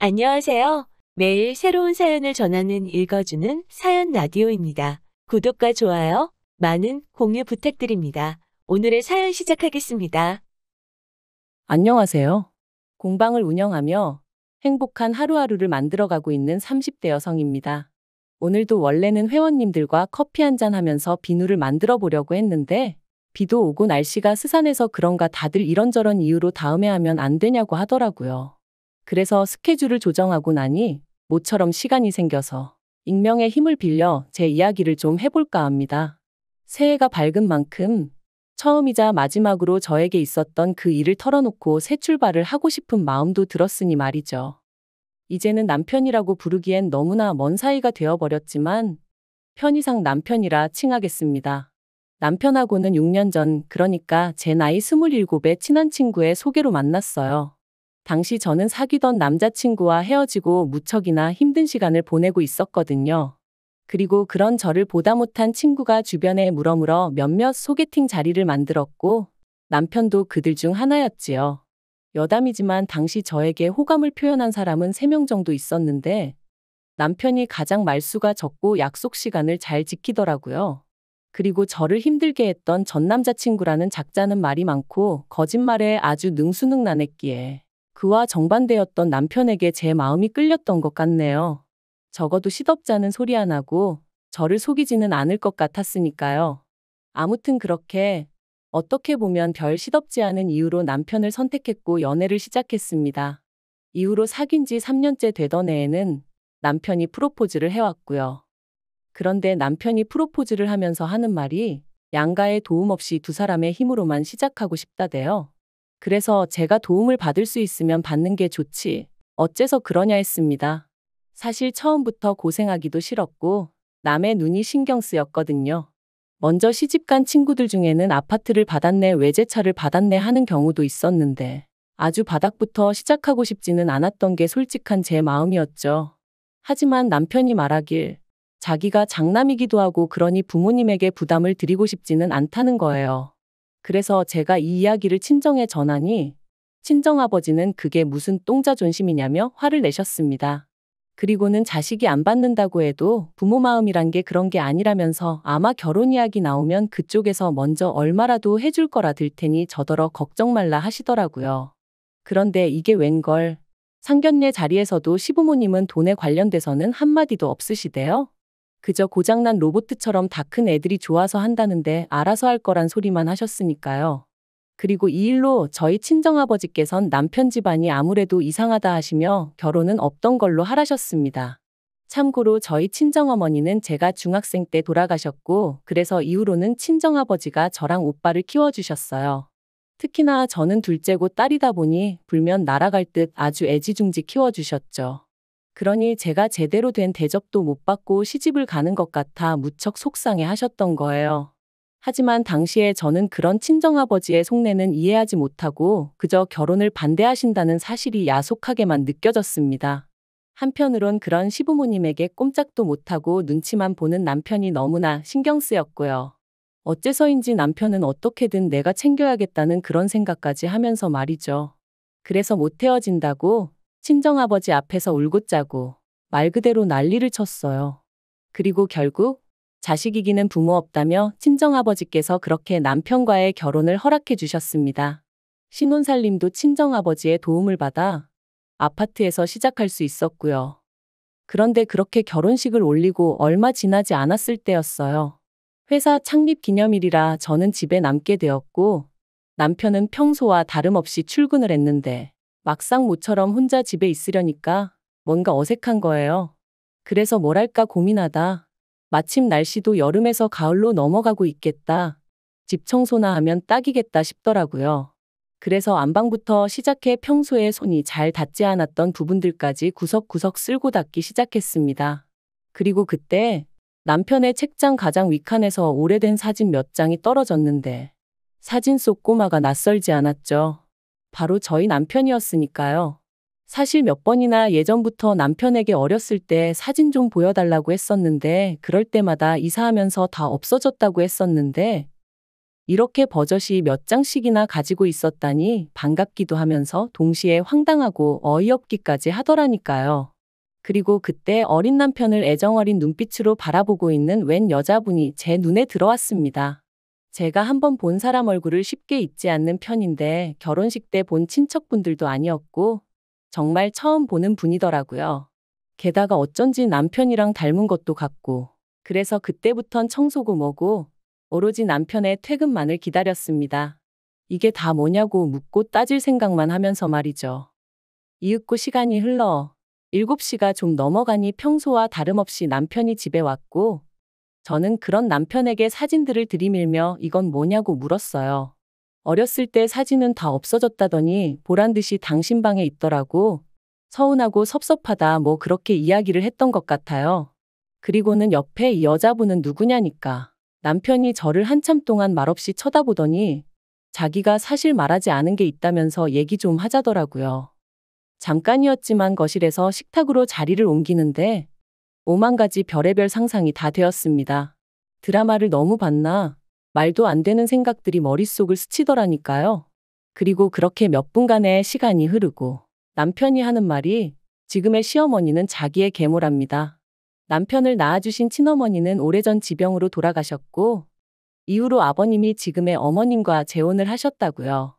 안녕하세요. 매일 새로운 사연을 전하는 읽어주는 사연 라디오입니다. 구독과 좋아요, 많은 공유 부탁드립니다. 오늘의 사연 시작하겠습니다. 안녕하세요. 공방을 운영하며 행복한 하루하루를 만들어가고 있는 30대 여성입니다. 오늘도 원래는 회원님들과 커피 한잔 하면서 비누를 만들어 보려고 했는데 비도 오고 날씨가 스산해서 그런가 다들 이런저런 이유로 다음에 하면 안 되냐고 하더라고요. 그래서 스케줄을 조정하고 나니 모처럼 시간이 생겨서 익명의 힘을 빌려 제 이야기를 좀 해볼까 합니다. 새해가 밝은 만큼 처음이자 마지막으로 저에게 있었던 그 일을 털어놓고 새 출발을 하고 싶은 마음도 들었으니 말이죠. 이제는 남편이라고 부르기엔 너무나 먼 사이가 되어버렸지만 편의상 남편이라 칭하겠습니다. 남편하고는 6년 전, 그러니까 제 나이 27에 친한 친구의 소개로 만났어요. 당시 저는 사귀던 남자친구와 헤어지고 무척이나 힘든 시간을 보내고 있었거든요. 그리고 그런 저를 보다 못한 친구가 주변에 물어물어 몇몇 소개팅 자리를 만들었고 남편도 그들 중 하나였지요. 여담이지만 당시 저에게 호감을 표현한 사람은 3명 정도 있었는데 남편이 가장 말수가 적고 약속 시간을 잘 지키더라고요. 그리고 저를 힘들게 했던 전 남자친구라는 작자는 말이 많고 거짓말에 아주 능수능란했기에 그와 정반대였던 남편에게 제 마음이 끌렸던 것 같네요. 적어도 시덥잖은 소리 안 하고 저를 속이지는 않을 것 같았으니까요. 아무튼 그렇게 어떻게 보면 별 시덥지 않은 이유로 남편을 선택했고 연애를 시작했습니다. 이후로 사귄 지 3년째 되던 해에는 남편이 프로포즈를 해왔고요. 그런데 남편이 프로포즈를 하면서 하는 말이 양가의 도움 없이 두 사람의 힘으로만 시작하고 싶다대요. 그래서 제가 도움을 받을 수 있으면 받는 게 좋지. 어째서 그러냐 했습니다. 사실 처음부터 고생하기도 싫었고 남의 눈이 신경 쓰였거든요. 먼저 시집간 친구들 중에는 아파트를 받았네, 외제차를 받았네 하는 경우도 있었는데 아주 바닥부터 시작하고 싶지는 않았던 게 솔직한 제 마음이었죠. 하지만 남편이 말하길 자기가 장남이기도 하고 그러니 부모님에게 부담을 드리고 싶지는 않다는 거예요. 그래서 제가 이 이야기를 친정에 전하니 친정아버지는 그게 무슨 똥자존심이냐며 화를 내셨습니다. 그리고는 자식이 안 받는다고 해도 부모 마음이란 게 그런 게 아니라면서 아마 결혼 이야기 나오면 그쪽에서 먼저 얼마라도 해줄 거라 들 테니 저더러 걱정 말라 하시더라고요. 그런데 이게 웬걸. 상견례 자리에서도 시부모님은 돈에 관련돼서는 한마디도 없으시대요. 그저 고장난 로보트처럼 다 큰 애들이 좋아서 한다는데 알아서 할 거란 소리만 하셨으니까요. 그리고 이 일로 저희 친정아버지께선 남편 집안이 아무래도 이상하다 하시며 결혼은 없던 걸로 하라셨습니다. 참고로 저희 친정어머니는 제가 중학생 때 돌아가셨고 그래서 이후로는 친정아버지가 저랑 오빠를 키워주셨어요. 특히나 저는 둘째고 딸이다 보니 불면 날아갈 듯 아주 애지중지 키워주셨죠. 그러니 제가 제대로 된 대접도 못 받고 시집을 가는 것 같아 무척 속상해 하셨던 거예요. 하지만 당시에 저는 그런 친정아버지의 속내는 이해하지 못하고 그저 결혼을 반대하신다는 사실이 야속하게만 느껴졌습니다. 한편으론 그런 시부모님에게 꼼짝도 못하고 눈치만 보는 남편이 너무나 신경 쓰였고요. 어째서인지 남편은 어떻게든 내가 챙겨야겠다는 그런 생각까지 하면서 말이죠. 그래서 못 헤어진다고 친정아버지 앞에서 울고 짜고 말 그대로 난리를 쳤어요. 그리고 결국 자식 이기는 부모 없다며 친정아버지께서 그렇게 남편과의 결혼을 허락해 주셨습니다. 신혼살림도 친정아버지의 도움을 받아 아파트에서 시작할 수 있었고요. 그런데 그렇게 결혼식을 올리고 얼마 지나지 않았을 때였어요. 회사 창립 기념일이라 저는 집에 남게 되었고 남편은 평소와 다름없이 출근을 했는데 막상 모처럼 혼자 집에 있으려니까 뭔가 어색한 거예요. 그래서 뭘 할까 고민하다 마침 날씨도 여름에서 가을로 넘어가고 있겠다. 집 청소나 하면 딱이겠다 싶더라고요. 그래서 안방부터 시작해 평소에 손이 잘 닿지 않았던 부분들까지 구석구석 쓸고 닦기 시작했습니다. 그리고 그때 남편의 책장 가장 윗칸에서 오래된 사진 몇 장이 떨어졌는데 사진 속 꼬마가 낯설지 않았죠. 바로 저희 남편이었으니까요. 사실 몇 번이나 예전부터 남편에게 어렸을 때 사진 좀 보여달라고 했었는데 그럴 때마다 이사하면서 다 없어졌다고 했었는데 이렇게 버젓이 몇 장씩이나 가지고 있었다니 반갑기도 하면서 동시에 황당하고 어이없기까지 하더라니까요. 그리고 그때 어린 남편을 애정어린 눈빛으로 바라보고 있는 웬 여자분이 제 눈에 들어왔습니다. 제가 한번 본 사람 얼굴을 쉽게 잊지 않는 편인데 결혼식 때 본 친척분들도 아니었고 정말 처음 보는 분이더라고요. 게다가 어쩐지 남편이랑 닮은 것도 같고 그래서 그때부턴 청소고 뭐고 오로지 남편의 퇴근만을 기다렸습니다. 이게 다 뭐냐고 묻고 따질 생각만 하면서 말이죠. 이윽고 시간이 흘러 7시가 좀 넘어가니 평소와 다름없이 남편이 집에 왔고 저는 그런 남편에게 사진들을 들이밀며 이건 뭐냐고 물었어요. 어렸을 때 사진은 다 없어졌다더니 보란 듯이 당신 방에 있더라고. 서운하고 섭섭하다 뭐 그렇게 이야기를 했던 것 같아요. 그리고는 옆에 이 여자분은 누구냐니까. 남편이 저를 한참 동안 말없이 쳐다보더니 자기가 사실 말하지 않은 게 있다면서 얘기 좀 하자더라고요. 잠깐이었지만 거실에서 식탁으로 자리를 옮기는데 오만 가지 별의별 상상이 다 되었습니다. 드라마를 너무 봤나? 말도 안 되는 생각들이 머릿속을 스치더라니까요. 그리고 그렇게 몇 분간의 시간이 흐르고 남편이 하는 말이 지금의 시어머니는 자기의 계모랍니다. 남편을 낳아주신 친어머니는 오래전 지병으로 돌아가셨고 이후로 아버님이 지금의 어머님과 재혼을 하셨다고요.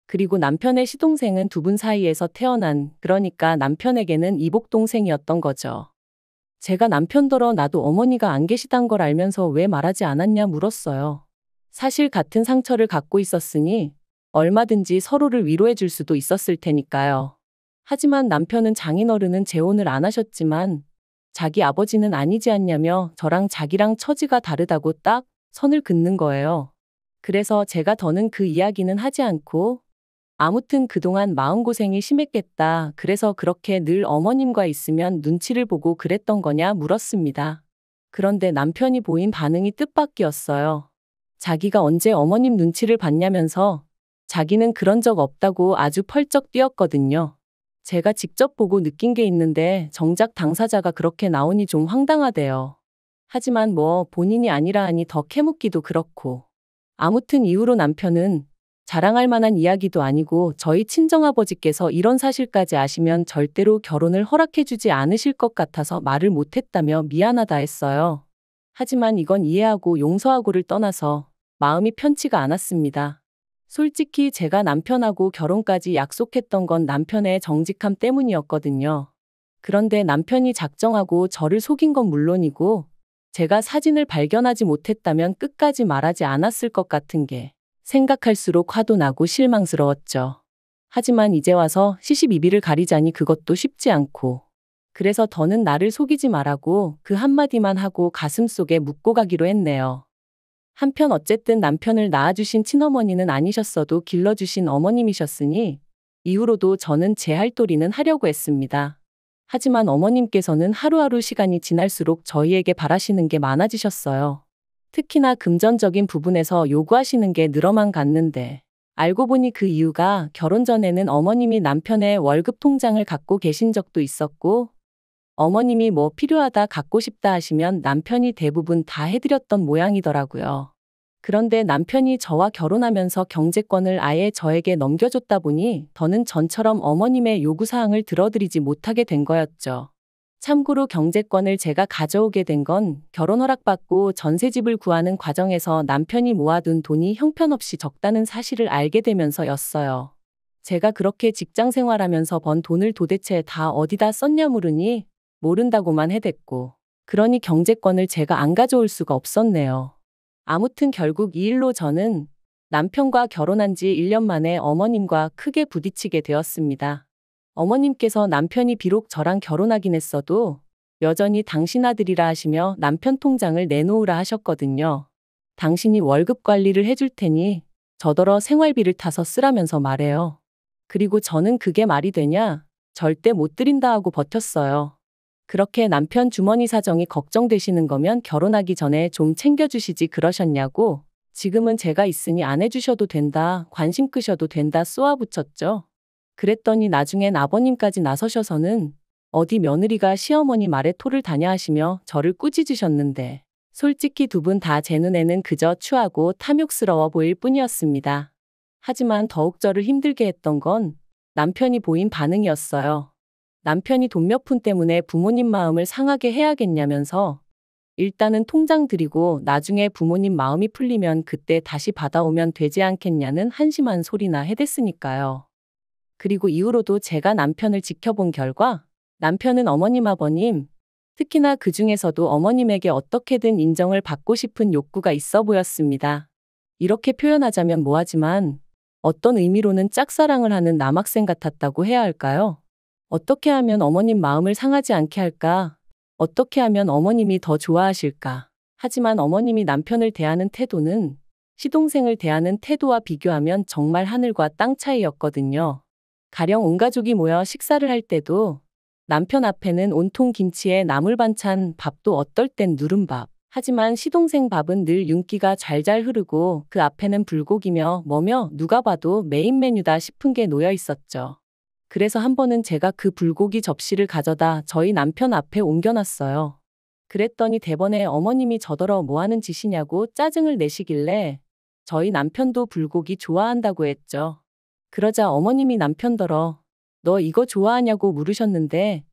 그리고 남편의 시동생은 두 분 사이에서 태어난 그러니까 남편에게는 이복동생이었던 거죠. 제가 남편더러 나도 어머니가 안 계시단 걸 알면서 왜 말하지 않았냐 물었어요. 사실 같은 상처를 갖고 있었으니 얼마든지 서로를 위로해 줄 수도 있었을 테니까요. 하지만 남편은 장인어른은 재혼을 안 하셨지만 자기 아버지는 아니지 않냐며 저랑 자기랑 처지가 다르다고 딱 선을 긋는 거예요. 그래서 제가 더는 그 이야기는 하지 않고 아무튼 그동안 마음고생이 심했겠다. 그래서 그렇게 늘 어머님과 있으면 눈치를 보고 그랬던 거냐 물었습니다. 그런데 남편이 보인 반응이 뜻밖이었어요. 자기가 언제 어머님 눈치를 봤냐면서 자기는 그런 적 없다고 아주 펄쩍 뛰었거든요. 제가 직접 보고 느낀 게 있는데 정작 당사자가 그렇게 나오니 좀 황당하대요. 하지만 뭐 본인이 아니라 하니 더 캐묻기도 그렇고. 아무튼 이후로 남편은 자랑할 만한 이야기도 아니고 저희 친정아버지께서 이런 사실까지 아시면 절대로 결혼을 허락해주지 않으실 것 같아서 말을 못했다며 미안하다 했어요. 하지만 이건 이해하고 용서하고를 떠나서 마음이 편치가 않았습니다. 솔직히 제가 남편하고 결혼까지 약속했던 건 남편의 정직함 때문이었거든요. 그런데 남편이 작정하고 저를 속인 건 물론이고 제가 사진을 발견하지 못했다면 끝까지 말하지 않았을 것 같은 게 생각할수록 화도 나고 실망스러웠죠. 하지만 이제 와서 시시비비를 가리자니 그것도 쉽지 않고 그래서 더는 나를 속이지 말라고 그 한마디만 하고 가슴속에 묻고 가기로 했네요. 한편 어쨌든 남편을 낳아주신 친어머니는 아니셨어도 길러주신 어머님이셨으니 이후로도 저는 제 할 도리는 하려고 했습니다. 하지만 어머님께서는 하루하루 시간이 지날수록 저희에게 바라시는 게 많아지셨어요. 특히나 금전적인 부분에서 요구하시는 게 늘어만 갔는데 알고 보니 그 이유가 결혼 전에는 어머님이 남편의 월급 통장을 갖고 계신 적도 있었고 어머님이 뭐 필요하다 갖고 싶다 하시면 남편이 대부분 다 해드렸던 모양이더라고요. 그런데 남편이 저와 결혼하면서 경제권을 아예 저에게 넘겨줬다 보니 더는 전처럼 어머님의 요구사항을 들어드리지 못하게 된 거였죠. 참고로 경제권을 제가 가져오게 된 건 결혼 허락받고 전세집을 구하는 과정에서 남편이 모아둔 돈이 형편없이 적다는 사실을 알게 되면서였어요. 제가 그렇게 직장 생활하면서 번 돈을 도대체 다 어디다 썼냐 물으니 모른다고만 해댔고 그러니 경제권을 제가 안 가져올 수가 없었네요. 아무튼 결국 이 일로 저는 남편과 결혼한 지 1년 만에 어머님과 크게 부딪히게 되었습니다. 어머님께서 남편이 비록 저랑 결혼하긴 했어도 여전히 당신 아들이라 하시며 남편 통장을 내놓으라 하셨거든요. 당신이 월급 관리를 해줄 테니 저더러 생활비를 타서 쓰라면서 말해요. 그리고 저는 그게 말이 되냐? 절대 못 드린다 하고 버텼어요. 그렇게 남편 주머니 사정이 걱정되시는 거면 결혼하기 전에 좀 챙겨주시지 그러셨냐고 지금은 제가 있으니 안 해주셔도 된다, 관심 끄셔도 된다 쏘아붙였죠. 그랬더니 나중엔 아버님까지 나서셔서는 어디 며느리가 시어머니 말에 토를 다냐 하시며 저를 꾸짖으셨는데 솔직히 두 분 다 제 눈에는 그저 추하고 탐욕스러워 보일 뿐이었습니다. 하지만 더욱 저를 힘들게 했던 건 남편이 보인 반응이었어요. 남편이 돈 몇 푼 때문에 부모님 마음을 상하게 해야겠냐면서 일단은 통장 드리고 나중에 부모님 마음이 풀리면 그때 다시 받아오면 되지 않겠냐는 한심한 소리나 해댔으니까요. 그리고 이후로도 제가 남편을 지켜본 결과 남편은 어머님 아버님, 특히나 그 중에서도 어머님에게 어떻게든 인정을 받고 싶은 욕구가 있어 보였습니다. 이렇게 표현하자면 뭐하지만 어떤 의미로는 짝사랑을 하는 남학생 같았다고 해야 할까요? 어떻게 하면 어머님 마음을 상하지 않게 할까? 어떻게 하면 어머님이 더 좋아하실까? 하지만 어머님이 남편을 대하는 태도는 시동생을 대하는 태도와 비교하면 정말 하늘과 땅 차이였거든요. 가령 온 가족이 모여 식사를 할 때도 남편 앞에는 온통 김치에 나물 반찬, 밥도 어떨 땐 누른밥. 하지만 시동생 밥은 늘 윤기가 잘잘 흐르고 그 앞에는 불고기며 뭐며 누가 봐도 메인 메뉴다 싶은 게 놓여 있었죠. 그래서 한 번은 제가 그 불고기 접시를 가져다 저희 남편 앞에 옮겨놨어요. 그랬더니 대번에 어머님이 저더러 뭐하는 짓이냐고 짜증을 내시길래 저희 남편도 불고기 좋아한다고 했죠. 그러자 어머님이 남편더러 너 이거 좋아하냐고 물으셨는데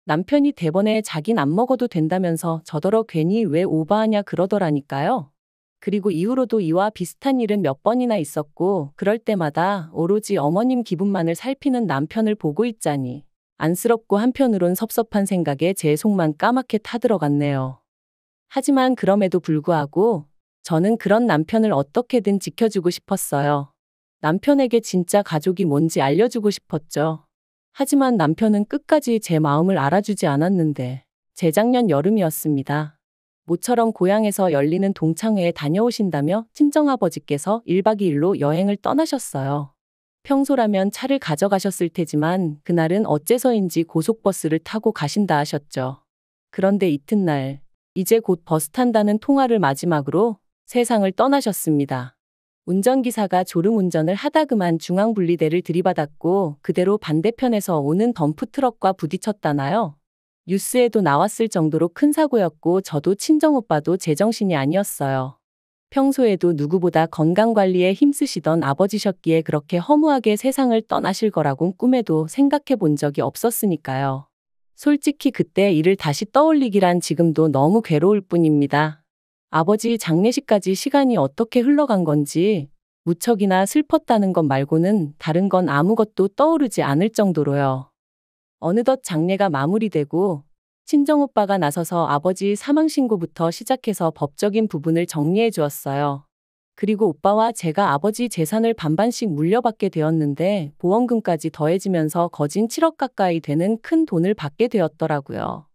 남편이 대번에 자긴 안 먹어도 된다면서 저더러 괜히 왜 오바하냐 그러더라니까요. 그리고 이후로도 이와 비슷한 일은 몇 번이나 있었고 그럴 때마다 오로지 어머님 기분만을 살피는 남편을 보고 있자니 안쓰럽고 한편으론 섭섭한 생각에 제 속만 까맣게 타들어갔네요. 하지만 그럼에도 불구하고 저는 그런 남편을 어떻게든 지켜주고 싶었어요. 남편에게 진짜 가족이 뭔지 알려주고 싶었죠. 하지만 남편은 끝까지 제 마음을 알아주지 않았는데 재작년 여름이었습니다. 모처럼 고향에서 열리는 동창회에 다녀오신다며 친정아버지께서 1박 2일로 여행을 떠나셨어요. 평소라면 차를 가져가셨을 테지만 그날은 어째서인지 고속버스를 타고 가신다 하셨죠. 그런데 이튿날 이제 곧 버스 탄다는 통화를 마지막으로 세상을 떠나셨습니다. 운전기사가 졸음운전을 하다 그만 중앙분리대를 들이받았고 그대로 반대편에서 오는 덤프트럭과 부딪혔다나요? 뉴스에도 나왔을 정도로 큰 사고였고 저도 친정오빠도 제정신이 아니었어요. 평소에도 누구보다 건강관리에 힘쓰시던 아버지셨기에 그렇게 허무하게 세상을 떠나실 거라곤 꿈에도 생각해 본 적이 없었으니까요. 솔직히 그때 일을 다시 떠올리기란 지금도 너무 괴로울 뿐입니다. 아버지 장례식까지 시간이 어떻게 흘러간 건지 무척이나 슬펐다는 것 말고는 다른 건 아무것도 떠오르지 않을 정도로요. 어느덧 장례가 마무리되고 친정오빠가 나서서 아버지 사망신고부터 시작해서 법적인 부분을 정리해 주었어요. 그리고 오빠와 제가 아버지 재산을 반반씩 물려받게 되었는데 보험금까지 더해지면서 거진 7억 가까이 되는 큰 돈을 받게 되었더라고요.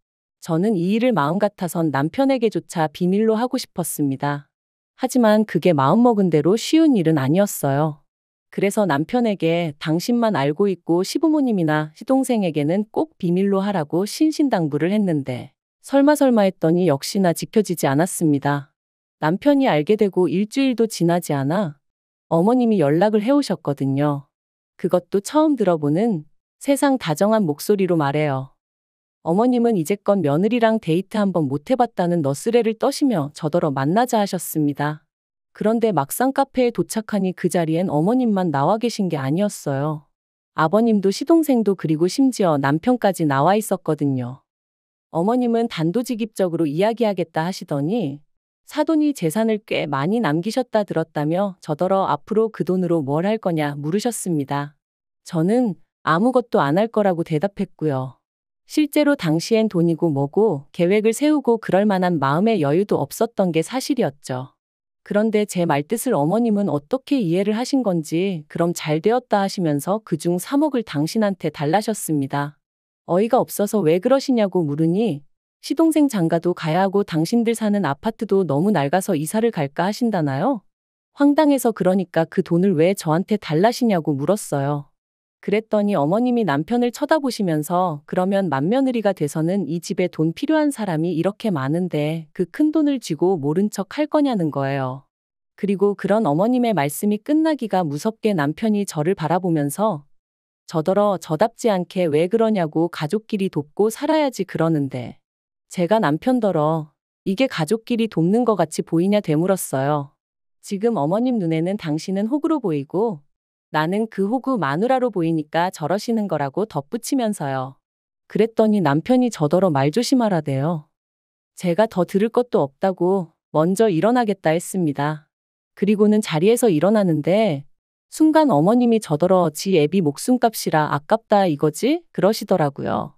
저는 이 일을 마음 같아선 남편에게조차 비밀로 하고 싶었습니다. 하지만 그게 마음먹은 대로 쉬운 일은 아니었어요. 그래서 남편에게 당신만 알고 있고 시부모님이나 시동생에게는 꼭 비밀로 하라고 신신당부를 했는데 설마 했더니 역시나 지켜지지 않았습니다. 남편이 알게 되고 일주일도 지나지 않아 어머님이 연락을 해오셨거든요. 그것도 처음 들어보는 세상 다정한 목소리로 말해요. 어머님은 이제껏 며느리랑 데이트 한번 못 해봤다는 너스레를 떠시며 저더러 만나자 하셨습니다. 그런데 막상 카페에 도착하니 그 자리엔 어머님만 나와 계신 게 아니었어요. 아버님도 시동생도 그리고 심지어 남편까지 나와 있었거든요. 어머님은 단도직입적으로 이야기하겠다 하시더니 사돈이 재산을 꽤 많이 남기셨다 들었다며 저더러 앞으로 그 돈으로 뭘 할 거냐 물으셨습니다. 저는 아무것도 안 할 거라고 대답했고요. 실제로 당시엔 돈이고 뭐고 계획을 세우고 그럴 만한 마음의 여유도 없었던 게 사실이었죠. 그런데 제 말뜻을 어머님은 어떻게 이해를 하신 건지 그럼 잘 되었다 하시면서 그중 3억을 당신한테 달라셨습니다. 어이가 없어서 왜 그러시냐고 물으니 시동생 장가도 가야 하고 당신들 사는 아파트도 너무 낡아서 이사를 갈까 하신다나요? 황당해서 그러니까 그 돈을 왜 저한테 달라시냐고 물었어요. 그랬더니 어머님이 남편을 쳐다보시면서 그러면 맏며느리가 돼서는 이 집에 돈 필요한 사람이 이렇게 많은데 그 큰 돈을 쥐고 모른 척 할 거냐는 거예요. 그리고 그런 어머님의 말씀이 끝나기가 무섭게 남편이 저를 바라보면서 저더러 저답지 않게 왜 그러냐고 가족끼리 돕고 살아야지 그러는데 제가 남편더러 이게 가족끼리 돕는 것 같이 보이냐 되물었어요. 지금 어머님 눈에는 당신은 호구로 보이고 나는 그 호구 마누라로 보이니까 저러시는 거라고 덧붙이면서요. 그랬더니 남편이 저더러 말 조심하라대요. 제가 더 들을 것도 없다고 먼저 일어나겠다 했습니다. 그리고는 자리에서 일어나는데 순간 어머님이 저더러 지 애비 목숨값이라 아깝다 이거지? 그러시더라고요.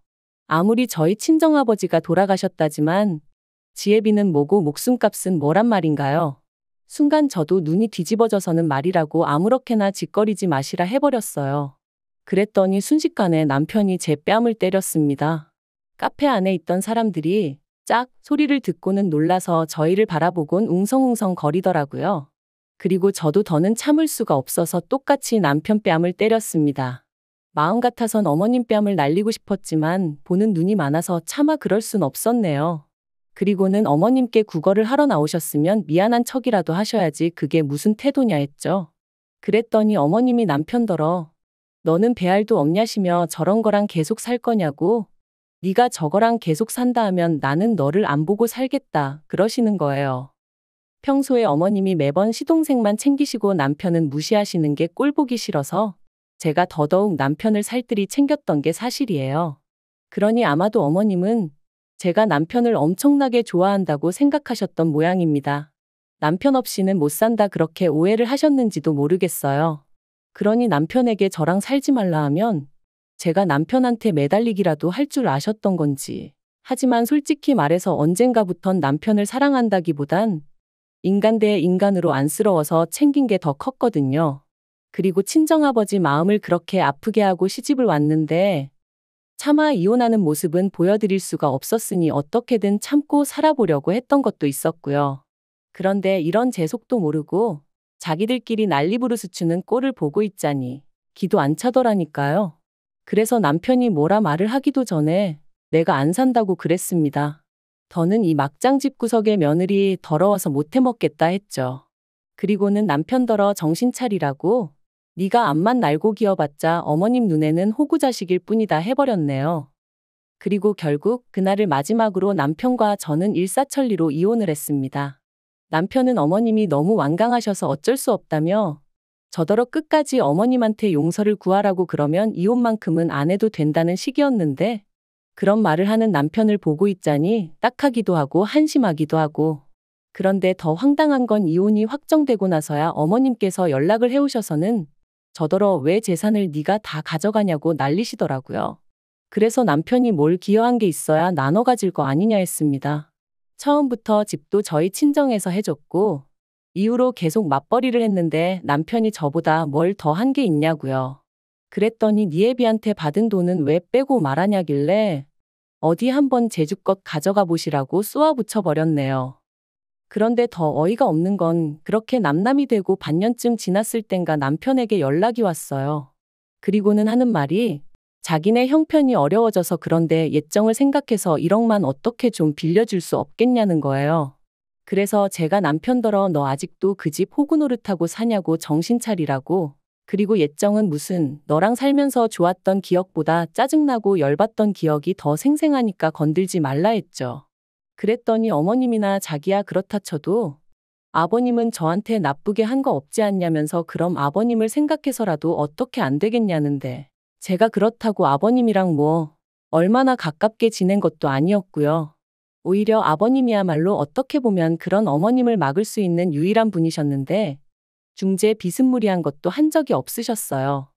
아무리 저희 친정아버지가 돌아가셨다지만 지 애비는 뭐고 목숨값은 뭐란 말인가요? 순간 저도 눈이 뒤집어져서는 말이라고 아무렇게나 짓거리지 마시라 해버렸어요. 그랬더니 순식간에 남편이 제 뺨을 때렸습니다. 카페 안에 있던 사람들이 짝 소리를 듣고는 놀라서 저희를 바라보곤 웅성웅성 거리더라고요. 그리고 저도 더는 참을 수가 없어서 똑같이 남편 뺨을 때렸습니다. 마음 같아선 어머님 뺨을 날리고 싶었지만 보는 눈이 많아서 차마 그럴 순 없었네요. 그리고는 어머님께 구걸을 하러 나오셨으면 미안한 척이라도 하셔야지 그게 무슨 태도냐 했죠. 그랬더니 어머님이 남편더러 너는 배알도 없냐시며 저런 거랑 계속 살 거냐고. 네가 저거랑 계속 산다 하면 나는 너를 안 보고 살겠다 그러시는 거예요. 평소에 어머님이 매번 시동생만 챙기시고 남편은 무시하시는 게 꼴보기 싫어서 제가 더더욱 남편을 살뜰히 챙겼던 게 사실이에요. 그러니 아마도 어머님은 제가 남편을 엄청나게 좋아한다고 생각하셨던 모양입니다. 남편 없이는 못 산다 그렇게 오해를 하셨는지도 모르겠어요. 그러니 남편에게 저랑 살지 말라 하면 제가 남편한테 매달리기라도 할 줄 아셨던 건지. 하지만 솔직히 말해서 언젠가부턴 남편을 사랑한다기보단 인간 대 인간으로 안쓰러워서 챙긴 게 더 컸거든요. 그리고 친정아버지 마음을 그렇게 아프게 하고 시집을 왔는데 차마 이혼하는 모습은 보여드릴 수가 없었으니 어떻게든 참고 살아보려고 했던 것도 있었고요. 그런데 이런 제 속도 모르고 자기들끼리 난리부르스 추는 꼴을 보고 있자니 기도 안 차더라니까요. 그래서 남편이 뭐라 말을 하기도 전에 내가 안 산다고 그랬습니다. 더는 이 막장 집구석의 며느리 더러워서 못 해먹겠다 했죠. 그리고는 남편더러 정신 차리라고 네가 앞만 날고 기어봤자 어머님 눈에는 호구자식일 뿐이다 해버렸네요. 그리고 결국 그날을 마지막으로 남편과 저는 일사천리로 이혼을 했습니다. 남편은 어머님이 너무 완강하셔서 어쩔 수 없다며 저더러 끝까지 어머님한테 용서를 구하라고 그러면 이혼만큼은 안 해도 된다는 식이었는데 그런 말을 하는 남편을 보고 있자니 딱하기도 하고 한심하기도 하고. 그런데 더 황당한 건 이혼이 확정되고 나서야 어머님께서 연락을 해오셔서는 저더러 왜 재산을 네가 다 가져가냐고 난리시더라고요. 그래서 남편이 뭘 기여한 게 있어야 나눠 가질 거 아니냐 했습니다. 처음부터 집도 저희 친정에서 해줬고 이후로 계속 맞벌이를 했는데 남편이 저보다 뭘 더 한 게 있냐고요. 그랬더니 네 애비한테 받은 돈은 왜 빼고 말하냐길래 어디 한번 제주껏 가져가 보시라고 쏘아붙여 버렸네요. 그런데 더 어이가 없는 건 그렇게 남남이 되고 반년쯤 지났을 땐가 남편에게 연락이 왔어요. 그리고는 하는 말이 자기네 형편이 어려워져서 그런데 예정을 생각해서 1억만 어떻게 좀 빌려줄 수 없겠냐는 거예요. 그래서 제가 남편더러 너 아직도 그 집 호구 노릇하고 사냐고 정신 차리라고. 그리고 예정은 무슨 너랑 살면서 좋았던 기억보다 짜증나고 열받던 기억이 더 생생하니까 건들지 말라 했죠. 그랬더니 어머님이나 자기야 그렇다 쳐도 아버님은 저한테 나쁘게 한 거 없지 않냐면서 그럼 아버님을 생각해서라도 어떻게 안 되겠냐는데 제가 그렇다고 아버님이랑 뭐 얼마나 가깝게 지낸 것도 아니었고요. 오히려 아버님이야말로 어떻게 보면 그런 어머님을 막을 수 있는 유일한 분이셨는데 중재 비스무리한 것도 한 적이 없으셨어요.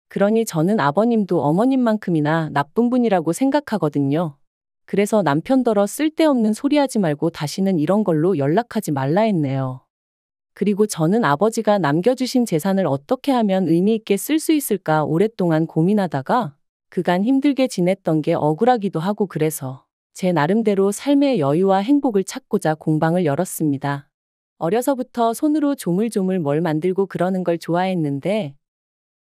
그러니 저는 아버님도 어머님만큼이나 나쁜 분이라고 생각하거든요. 그래서 남편더러 쓸데없는 소리 하지 말고 다시는 이런 걸로 연락하지 말라 했네요. 그리고 저는 아버지가 남겨주신 재산을 어떻게 하면 의미 있게 쓸 수 있을까 오랫동안 고민하다가 그간 힘들게 지냈던 게 억울하기도 하고 그래서 제 나름대로 삶의 여유와 행복을 찾고자 공방을 열었습니다. 어려서부터 손으로 조물조물 뭘 만들고 그러는 걸 좋아했는데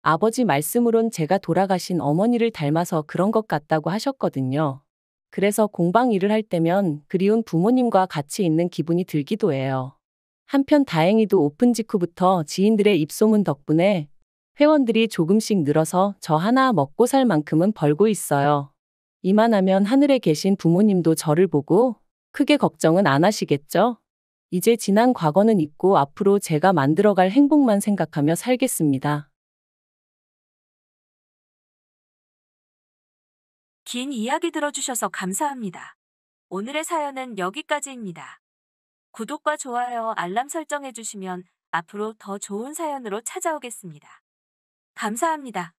아버지 말씀으론 제가 돌아가신 어머니를 닮아서 그런 것 같다고 하셨거든요. 그래서 공방 일을 할 때면 그리운 부모님과 같이 있는 기분이 들기도 해요. 한편 다행히도 오픈 직후부터 지인들의 입소문 덕분에 회원들이 조금씩 늘어서 저 하나 먹고 살 만큼은 벌고 있어요. 이만하면 하늘에 계신 부모님도 저를 보고 크게 걱정은 안 하시겠죠? 이제 지난 과거는 잊고 앞으로 제가 만들어갈 행복만 생각하며 살겠습니다. 긴 이야기 들어주셔서 감사합니다. 오늘의 사연은 여기까지입니다. 구독과 좋아요, 알람 설정해주시면 앞으로 더 좋은 사연으로 찾아오겠습니다. 감사합니다.